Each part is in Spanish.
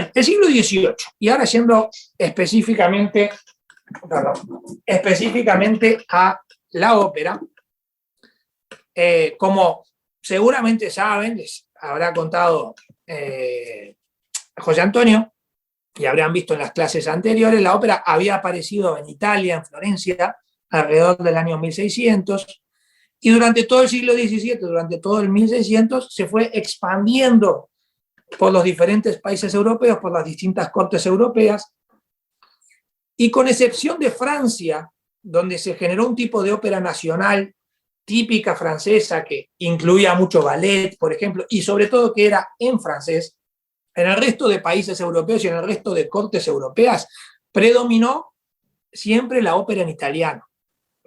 Bien, el siglo XVIII, y ahora yendo específicamente a la ópera, como seguramente saben, les habrá contado José Antonio, y habrán visto en las clases anteriores, la ópera había aparecido en Italia, en Florencia, alrededor del año 1600, y durante todo el siglo XVII, durante todo el 1600, se fue expandiendo por los diferentes países europeos, por las distintas cortes europeas, y con excepción de Francia, donde se generó un tipo de ópera nacional típica francesa que incluía mucho ballet, por ejemplo, y sobre todo que era en francés, en el resto de países europeos y en el resto de cortes europeas predominó siempre la ópera en italiano,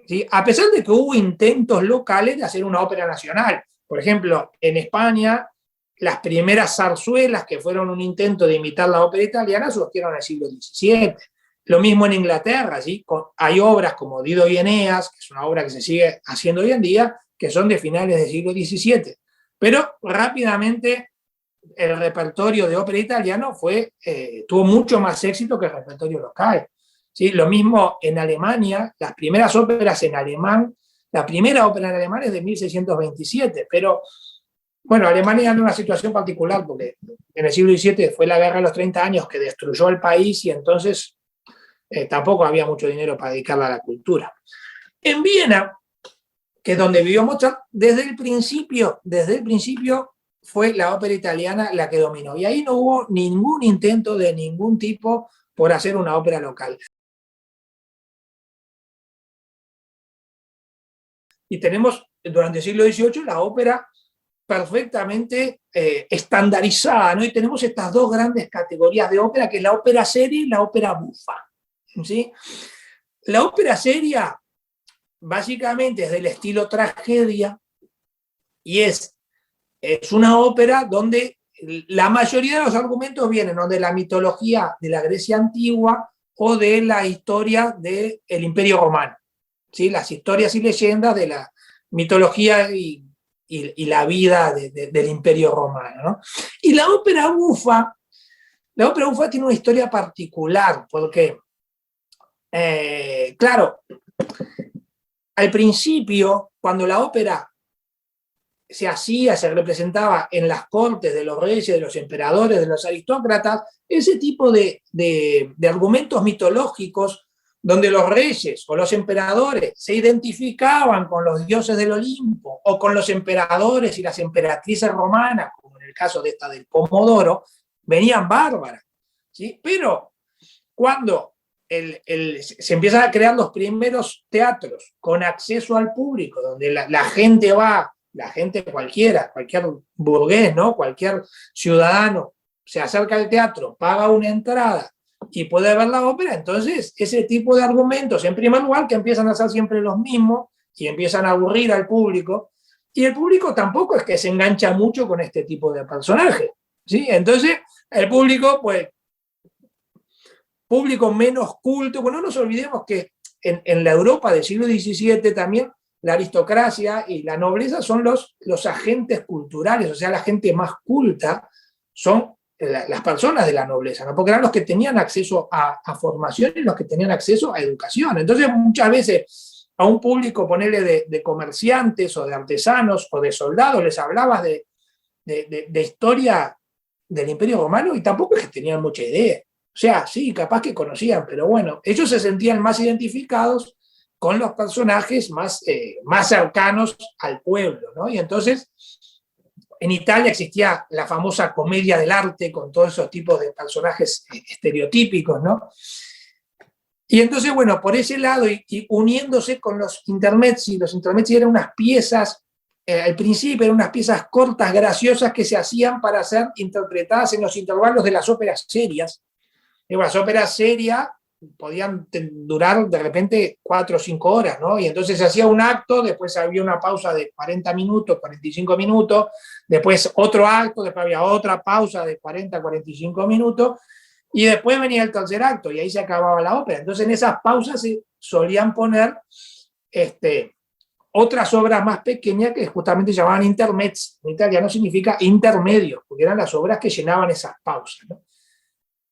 ¿sí? A pesar de que hubo intentos locales de hacer una ópera nacional. Por ejemplo, en España, las primeras zarzuelas, que fueron un intento de imitar la ópera italiana, surgieron en el siglo XVII. Lo mismo en Inglaterra, ¿sí? Hay obras como Dido y Eneas, que es una obra que se sigue haciendo hoy en día, que son de finales del siglo XVII. Pero rápidamente el repertorio de ópera italiano tuvo mucho más éxito que el repertorio local. ¿Sí? Lo mismo en Alemania, las primeras óperas en alemán, la primera ópera en alemán es de 1627, pero bueno, Alemania en una situación particular, porque en el siglo XVII fue la guerra de los 30 años que destruyó el país y entonces tampoco había mucho dinero para dedicarla a la cultura. En Viena, que es donde vivió Mozart, desde el principio fue la ópera italiana la que dominó. Y ahí no hubo ningún intento de ningún tipo por hacer una ópera local. Y tenemos durante el siglo XVIII la ópera perfectamente estandarizada, ¿no? Y tenemos estas dos grandes categorías de ópera, que es la ópera seria y la ópera bufa, ¿sí? La ópera seria básicamente es del estilo tragedia y es una ópera donde la mayoría de los argumentos vienen o de la mitología de la Grecia antigua o de la historia del Imperio Romano, ¿sí? Las historias y leyendas de la mitología y la vida del Imperio Romano, ¿no? Y la ópera bufa tiene una historia particular, porque, claro, al principio, cuando la ópera se representaba en las cortes de los reyes, de los emperadores, de los aristócratas, ese tipo de argumentos mitológicos donde los reyes o los emperadores se identificaban con los dioses del Olimpo o con los emperadores y las emperatrices romanas, como en el caso de esta del Pomodoro, venían bárbaras, ¿sí? Pero cuando se empiezan a crear los primeros teatros con acceso al público, donde la gente va, la gente cualquier burgués, ¿no? Cualquier ciudadano se acerca al teatro, paga una entrada y puede ver la ópera, entonces ese tipo de argumentos, en primer lugar, que empiezan a ser siempre los mismos y empiezan a aburrir al público, y el público tampoco es que se engancha mucho con este tipo de personajes, ¿sí? Entonces el público, pues, público menos culto, bueno, no nos olvidemos que en la Europa del siglo XVII también la aristocracia y la nobleza son los agentes culturales, o sea, la gente más culta son las personas de la nobleza, ¿no? Porque eran los que tenían acceso a formación y los que tenían acceso a educación. Entonces, muchas veces a un público, ponerle de comerciantes o de artesanos o de soldados, les hablabas de historia del Imperio Romano y tampoco es que tenían mucha idea. O sea, sí, capaz que conocían, pero bueno, ellos se sentían más identificados con los personajes más cercanos al pueblo, ¿no? Y entonces, en Italia existía la famosa comedia del arte con todos esos tipos de personajes estereotípicos, ¿no? Y entonces, bueno, por ese lado, y uniéndose con los intermezzi eran unas piezas, al principio eran unas piezas cortas, graciosas, que se hacían para ser interpretadas en los intervalos de las óperas serias. Y las óperas serias podían durar de repente 4 o 5 horas, ¿no? Y entonces se hacía un acto, después había una pausa de 40 minutos, 45 minutos, después otro acto, después había otra pausa de 40 a 45 minutos, y después venía el tercer acto, y ahí se acababa la ópera. Entonces en esas pausas se solían poner otras obras más pequeñas que justamente llamaban intermezzi. En italiano significa intermedio, porque eran las obras que llenaban esas pausas, ¿no?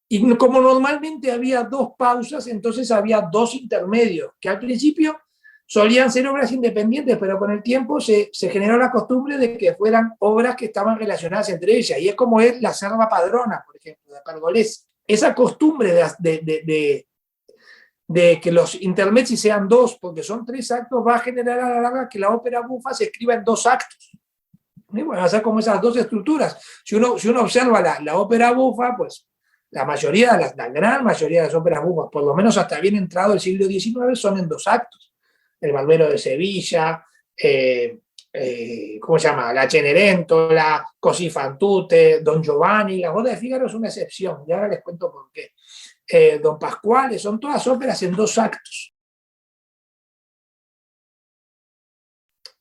Y como normalmente había dos pausas, entonces había dos intermedios, que al principio solían ser obras independientes, pero con el tiempo se generó la costumbre de que fueran obras que estaban relacionadas entre ellas. Y es como es la Serva Padrona, por ejemplo, de Pergolesi. Esa costumbre de que los intermezzi sean dos, porque son tres actos, va a generar a la larga que la ópera bufa se escriba en dos actos. Y bueno, va a ser como esas dos estructuras. Si uno observa la ópera bufa, pues la mayoría, la gran mayoría de las óperas bufas, por lo menos hasta bien entrado el siglo XIX, son en dos actos. El Barbero de Sevilla, ¿cómo se llama? La Cenerentola, Così fan tutte, Don Giovanni, la Boda de Fígaro es una excepción, y ahora les cuento por qué. Don Pasquale, son todas óperas en dos actos.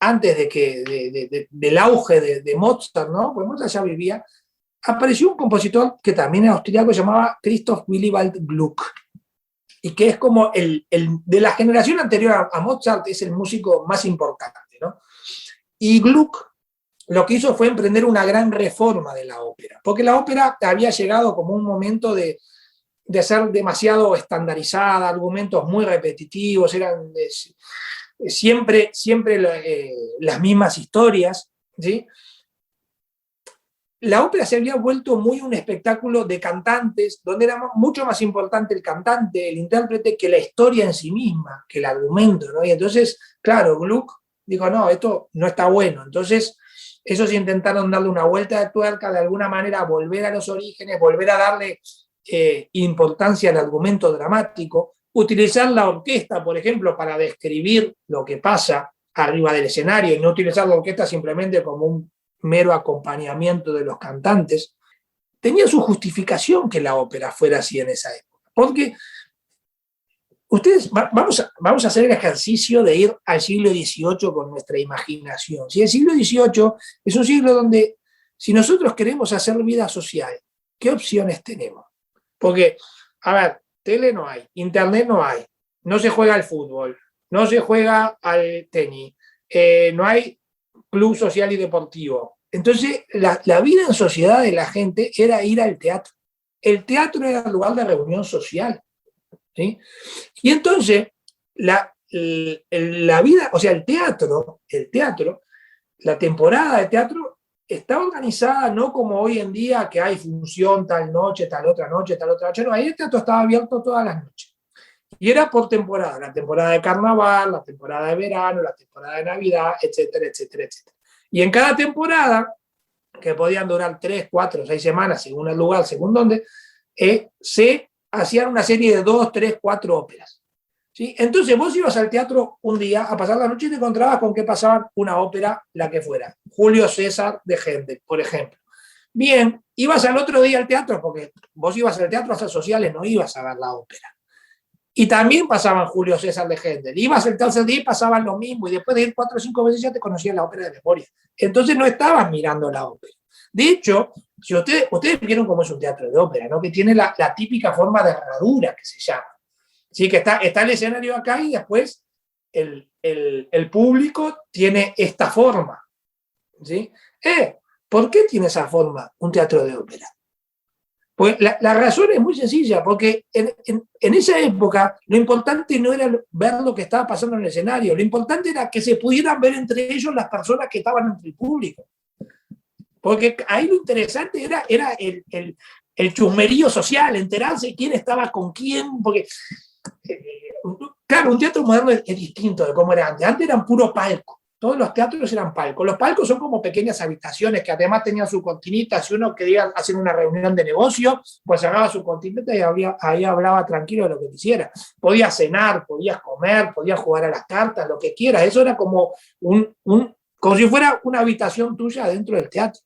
Antes del auge de Mozart, ¿no? Pues Mozart ya vivía, apareció un compositor que también es austriaco, se llamaba Christoph Willibald Gluck, y que es como de la generación anterior a Mozart, es el músico más importante, ¿no? Y Gluck lo que hizo fue emprender una gran reforma de la ópera, porque la ópera había llegado como un momento de ser demasiado estandarizada, argumentos muy repetitivos, eran siempre las mismas historias, ¿sí? La ópera se había vuelto muy un espectáculo de cantantes, donde era mucho más importante el cantante, el intérprete, que la historia en sí misma, que el argumento, ¿no? Y entonces, claro, Gluck dijo, no, esto no está bueno. Entonces, ellos intentaron darle una vuelta de tuerca, de alguna manera volver a los orígenes, volver a darle importancia al argumento dramático, utilizar la orquesta, por ejemplo, para describir lo que pasa arriba del escenario, y no utilizar la orquesta simplemente como un mero acompañamiento de los cantantes. Tenía su justificación que la ópera fuera así en esa época, porque ustedes, vamos a hacer el ejercicio de ir al siglo XVIII con nuestra imaginación. Si el siglo XVIII es un siglo donde, si nosotros queremos hacer vida social, ¿qué opciones tenemos? Porque, a ver, tele no hay, internet no hay, no se juega al fútbol, no se juega al tenis, no hay club social y deportivo. Entonces, la vida en sociedad de la gente era ir al teatro. El teatro era el lugar de reunión social, ¿sí? Y entonces, la vida, o sea, el teatro, la temporada de teatro está organizada no como hoy en día, que hay función tal noche, tal otra noche, tal otra noche. No, ahí el teatro estaba abierto todas las noches. Y era por temporada, la temporada de carnaval, la temporada de verano, la temporada de Navidad, etcétera, etcétera, etcétera. Y en cada temporada, que podían durar 3, 4, 6 semanas, según el lugar, según dónde, se hacían una serie de 2, 3, 4 óperas. ¿Sí? Entonces vos ibas al teatro un día a pasar la noche y te encontrabas con que pasaban una ópera, la que fuera. Julio César de Händel, por ejemplo. Bien, ibas al otro día al teatro, porque vos ibas al teatro a hacer sociales, no ibas a ver la ópera. Y también pasaban Julio César de Händel. Ibas el tercer día y pasaban lo mismo, y después de ir 4 o 5 veces ya te conocías la ópera de memoria. Entonces no estabas mirando la ópera. De hecho, si ustedes vieron cómo es un teatro de ópera, ¿no? Que tiene la típica forma de herradura, que se llama. ¿Sí? Que está el escenario acá y después el público tiene esta forma. ¿Sí? ¿Por qué tiene esa forma un teatro de ópera? Pues la razón es muy sencilla, porque en esa época lo importante no era ver lo que estaba pasando en el escenario, lo importante era que se pudieran ver entre ellos las personas que estaban entre el público. Porque ahí lo interesante era el chusmerío social, enterarse quién estaba con quién, porque, claro, un teatro moderno es distinto de cómo era antes. Antes eran puro palco. Todos los teatros eran palcos. Los palcos son como pequeñas habitaciones que además tenían su cortinita. Si uno quería hacer una reunión de negocio, pues cerraba su cortinita y ahí hablaba tranquilo de lo que quisiera. Podías cenar, podías comer, podías jugar a las cartas, lo que quieras. Eso era como como si fuera una habitación tuya dentro del teatro.